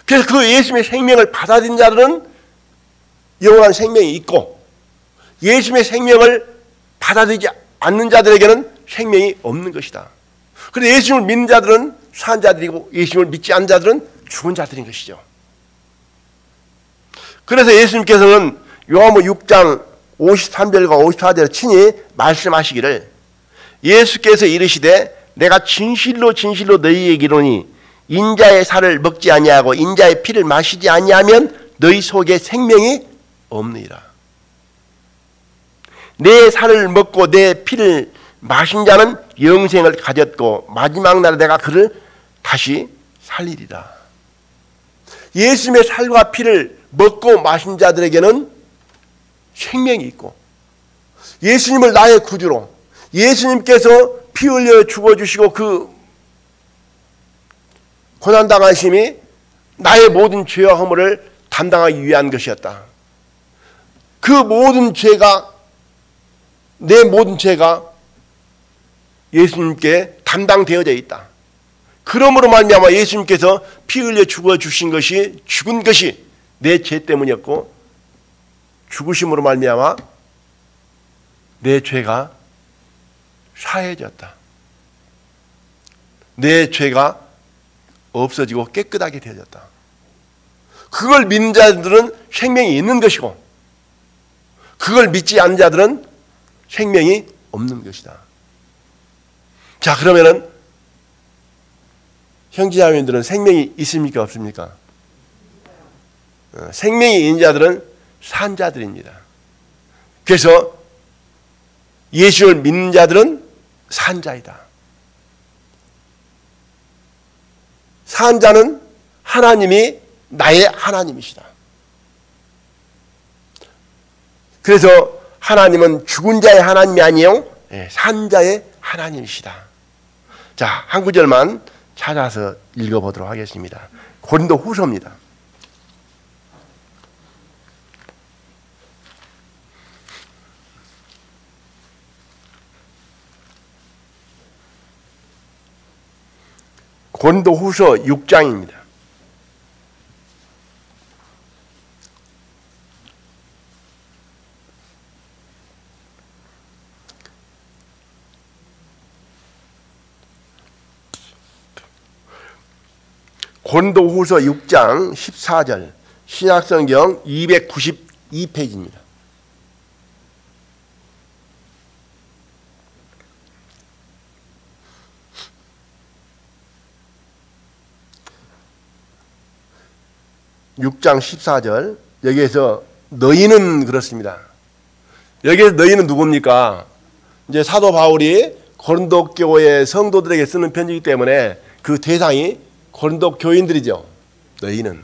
Speaker 1: 그래서 그 예수님의 생명을 받아들인 자들은 영원한 생명이 있고 예수님의 생명을 받아들이지 않는 자들에게는 생명이 없는 것이다. 그래서 예수님을 믿는 자들은 산 자들이고 예수님을 믿지 않는 자들은 죽은 자들인 것이죠. 그래서 예수님께서는 요한복음 6장 53절과 54절에 친히 말씀하시기를 예수께서 이르시되 내가 진실로 진실로 너희에게 이르노니 인자의 살을 먹지 아니하고 인자의 피를 마시지 아니하면 너희 속에 생명이 없느니라. 내 살을 먹고 내 피를 마신 자는 영생을 가졌고 마지막 날에 내가 그를 다시 살리리라. 예수님의 살과 피를 먹고 마신 자들에게는 생명이 있고 예수님을 나의 구주로 예수님께서 피 흘려 죽어주시고 그 고난당하심이 나의 모든 죄와 허물을 담당하기 위한 것이었다. 그 모든 죄가 내 모든 죄가 예수님께 담당되어져 있다. 그러므로 말미암아 예수님께서 피 흘려 죽어주신 것이 죽은 것이 내 죄 때문이었고 죽으심으로 말미암아 내 죄가 사해졌다. 내 죄가 없어지고 깨끗하게 되어졌다. 그걸 믿는 자들은 생명이 있는 것이고 그걸 믿지 않는 자들은 생명이 없는 것이다. 자, 그러면은 형제자매님들은 생명이 있습니까? 없습니까? 생명이 있는 자들은 산 자들입니다. 그래서 예수를 믿는 자들은 산 자이다. 산 자는 하나님이 나의 하나님이시다. 그래서 하나님은 죽은 자의 하나님이 아니요 산 자의 하나님이시다. 자, 한 구절만 찾아서 읽어보도록 하겠습니다. 고린도 후서입니다. 고린도 후서 6장입니다. 고린도후서 6장 14절, 신약성경 292페이지입니다. (6장 14절) 여기에서 너희는 그렇습니다. 여기에서 너희는 누굽니까? 이제 사도 바울이 고린도 교회 성도들에게 쓰는 편지이기 때문에 그 대상이 고린도 교인들이죠. 너희는.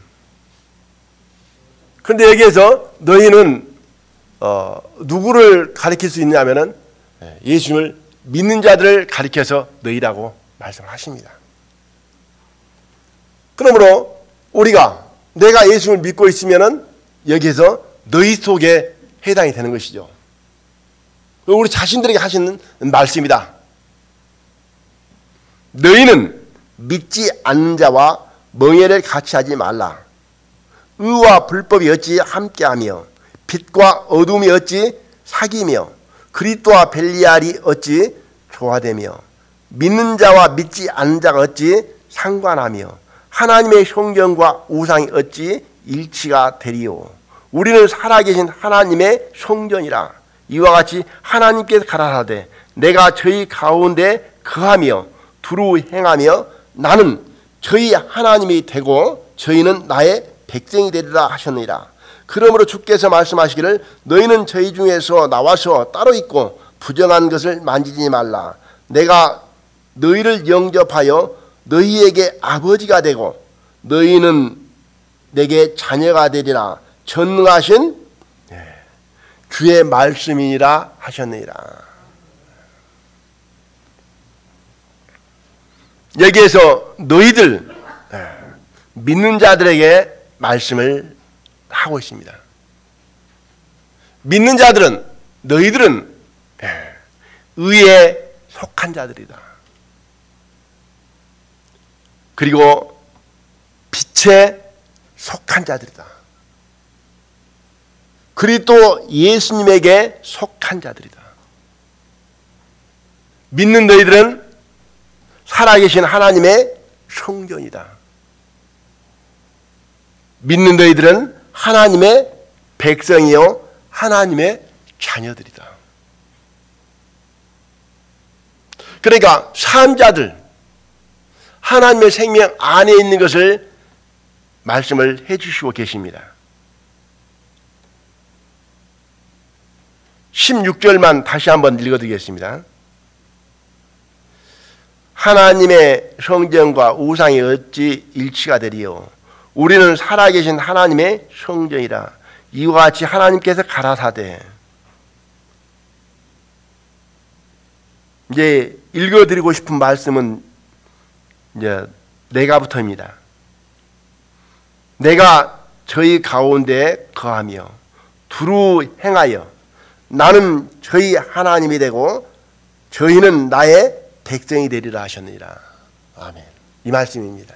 Speaker 1: 그런데 여기에서 너희는 누구를 가리킬 수 있냐면은 예수님을 믿는 자들을 가리켜서 너희라고 말씀하십니다. 그러므로 내가 예수님을 믿고 있으면은 여기에서 너희 속에 해당이 되는 것이죠. 우리 자신들에게 하시는 말씀이다. 너희는 믿지 않는 자와 멍에를 같이 하지 말라. 의와 불법이 어찌 함께하며 빛과 어둠이 어찌 사귀며 그리스도와 벨리알이 어찌 조화되며 믿는 자와 믿지 않는 자가 어찌 상관하며 하나님의 성전과 우상이 어찌 일치가 되리요. 우리는 살아계신 하나님의 성전이라. 이와 같이 하나님께서 가라사대 내가 저희 가운데 거하며 두루 행하며 나는 저희 하나님이 되고 저희는 나의 백성이 되리라 하셨느니라. 그러므로 주께서 말씀하시기를 너희는 저희 중에서 나와서 따로 있고 부정한 것을 만지지 말라. 내가 너희를 영접하여 너희에게 아버지가 되고 너희는 내게 자녀가 되리라. 전능하신 주의 말씀이니라 하셨느니라. 여기에서 너희들 믿는 자들에게 말씀을 하고 있습니다. 믿는 자들은 너희들은 의에 속한 자들이다. 그리고 빛에 속한 자들이다. 그리스도 예수님에게 속한 자들이다. 믿는 너희들은 살아계신 하나님의 성전이다. 믿는 너희들은 하나님의 백성이요 하나님의 자녀들이다. 그러니까 사람자들 하나님의 생명 안에 있는 것을 말씀을 해주시고 계십니다. 16절만 다시 한번 읽어드리겠습니다. 하나님의 성전과 우상이 어찌 일치가 되리요. 우리는 살아계신 하나님의 성전이라. 이와 같이 하나님께서 가라사대. 이제 읽어드리고 싶은 말씀은 이제 내가부터입니다. 내가 저희 가운데 거하며 두루 행하여 나는 저희 하나님이 되고 저희는 나의 백성이 되리라 하셨느니라. 아멘. 이 말씀입니다.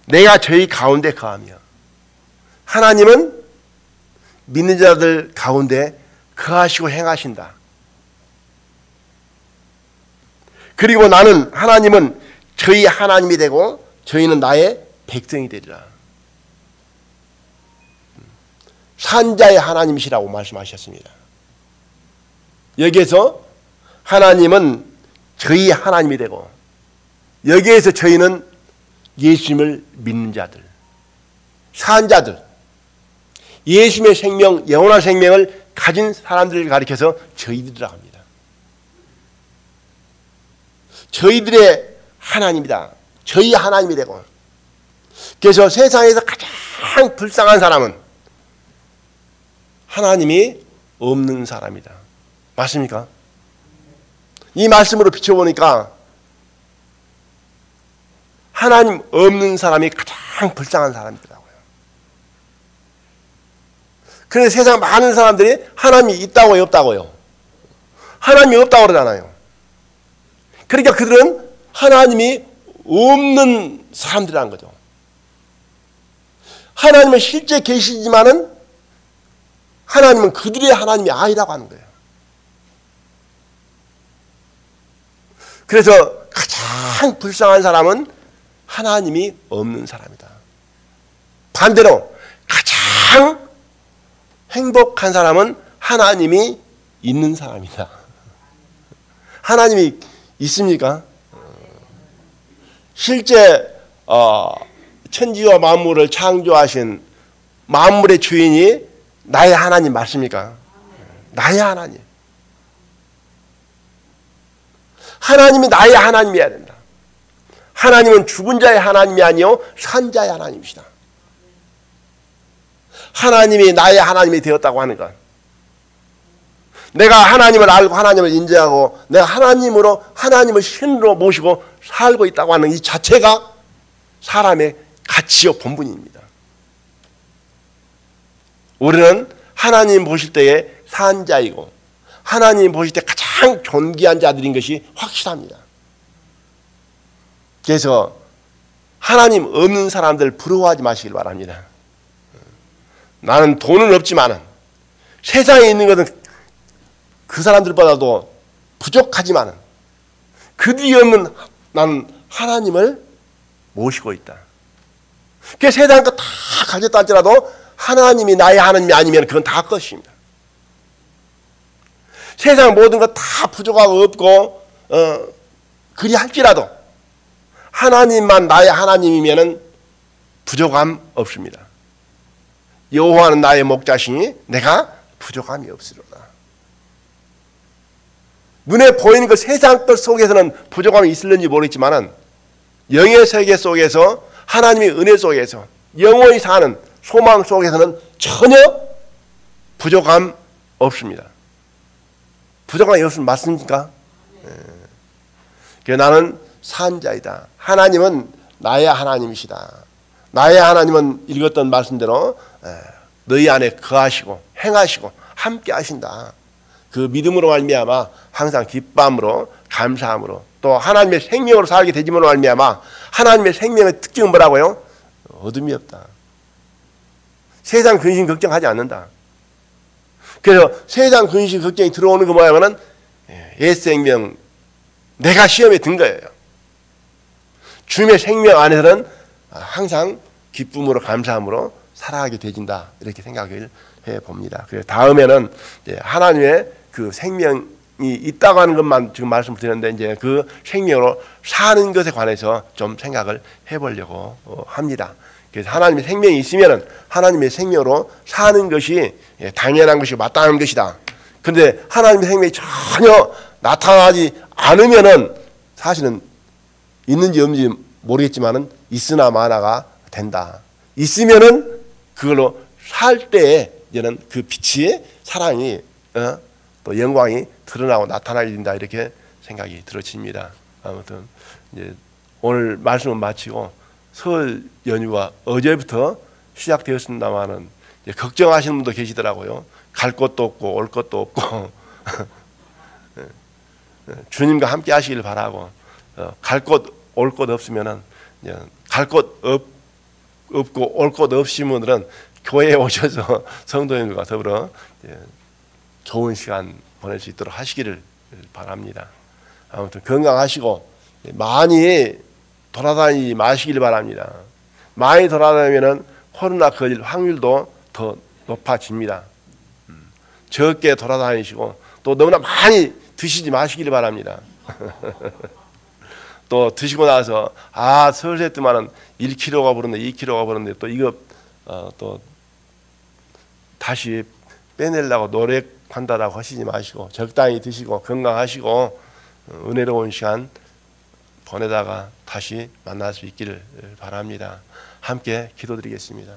Speaker 1: 내가 저희 가운데 거하며 하나님은 믿는 자들 가운데 거하시고 행하신다. 그리고 하나님은 저희 하나님이 되고 저희는 나의 백성이 되리라. 산자의 하나님이시라고 말씀하셨습니다. 여기에서 하나님은 저희 하나님이 되고 여기에서 저희는 예수님을 믿는 자들, 산자들, 예수님의 생명, 영원한 생명을 가진 사람들을 가리켜서 저희들이라고 합니다. 저희들의 하나님이다. 저희 하나님이 되고. 그래서 세상에서 가장 불쌍한 사람은 하나님이 없는 사람이다. 맞습니까? 이 말씀으로 비춰보니까 하나님 없는 사람이 가장 불쌍한 사람이더라고요. 그런데 세상 많은 사람들이 하나님이 있다고요, 없다고요? 하나님이 없다고 그러잖아요. 그러니까 그들은 하나님이 없는 사람들이라는 거죠. 하나님은 실제 계시지만은 하나님은 그들의 하나님이 아니라고 하는 거예요. 그래서 가장 불쌍한 사람은 하나님이 없는 사람이다. 반대로 가장 행복한 사람은 하나님이 있는 사람이다. 하나님이 있습니까? 실제 천지와 만물을 창조하신 만물의 주인이 나의 하나님 맞습니까? 나의 하나님. 하나님이 나의 하나님이어야 된다. 하나님은 죽은 자의 하나님이 아니요 산 자의 하나님이시다. 하나님이 나의 하나님이 되었다고 하는 것, 내가 하나님을 알고 하나님을 인정하고 내가 하나님을 신으로 모시고 살고 있다고 하는 이 자체가 사람의 가치요 본분입니다. 우리는 하나님 보실 때에 산 자이고 하나님 보실 때 가장 존귀한 자들인 것이 확실합니다. 그래서 하나님 없는 사람들 부러워하지 마시길 바랍니다. 나는 돈은 없지만은 세상에 있는 것은 그 사람들보다도 부족하지만은 그들이 없는 나는 하나님을 모시고 있다. 그 세상 거 다 가졌다 할지라도 하나님이 나의 하나님이 아니면 그건 다 것입니다. 세상 모든 것 다 부족하고 없고 그리 할지라도 하나님만 나의 하나님이면은 부족함 없습니다. 여호와는 나의 목자시니 내가 부족함이 없으리로다. 눈에 보이는 그 세상 것 속에서는 부족함이 있을는지 모르겠지만은 영의 세계 속에서 하나님의 은혜 속에서 영원히 사는 소망 속에서는 전혀 부족함 없습니다. 부족함이 없으면 맞습니까? 네. 나는 산자이다. 하나님은 나의 하나님이시다. 나의 하나님은 읽었던 말씀대로 너희 안에 거하시고 행하시고 함께 하신다. 그 믿음으로 말미암아 항상 기쁨으로 감사함으로 또 하나님의 생명으로 살게 되짐으로 말미암아 하나님의 생명의 특징은 뭐라고요? 어둠이 없다. 세상 근심 걱정하지 않는다. 그래서 세상 근심 걱정이 들어오는 거 뭐냐면은 옛 생명 내가 시험에 든 거예요. 주님의 생명 안에서는 항상 기쁨으로 감사함으로 살아가게 되진다. 이렇게 생각을 해봅니다. 그래서 다음에는 하나님의 그 생명이 있다고 하는 것만 지금 말씀드렸는데 이제 그 생명으로 사는 것에 관해서 좀 생각을 해보려고 합니다. 그래서 하나님의 생명이 있으면은 하나님의 생명으로 사는 것이 당연한 것이고 마땅한 것이다. 그런데 하나님의 생명이 전혀 나타나지 않으면은 사실은 있는지 없는지 모르겠지만은 있으나 마나가 된다. 있으면은 그걸로 살 때에 이제는 그 빛이 사랑이 또 영광이 드러나고 나타나게 된다. 이렇게 생각이 들어집니다. 아무튼 이제 오늘 말씀은 마치고 설 연휴가 어제부터 시작되었습니다만은 걱정하시는 분도 계시더라고요. 갈 곳도 없고 올 곳도 없고 주님과 함께 하시길 바라고 갈 곳 올 곳 없으면은 갈 곳 없고 올 곳 없으신 분들은 교회에 오셔서 성도님들과 더불어 좋은 시간 보낼 수 있도록 하시기를 바랍니다. 아무튼 건강하시고 많이 돌아다니지 마시길 바랍니다. 많이 돌아다니면 코로나 걸릴 확률도 더 높아집니다. 적게 돌아다니시고 또 너무나 많이 드시지 마시길 바랍니다. 또 드시고 나서 설세 때만은 1kg가 부른데 2kg가 부른데 또 이거 또 다시 빼내려고 노력한다라고 하시지 마시고 적당히 드시고 건강하시고 은혜로운 시간 보내다가 다시 만날 수 있기를 바랍니다. 함께 기도드리겠습니다.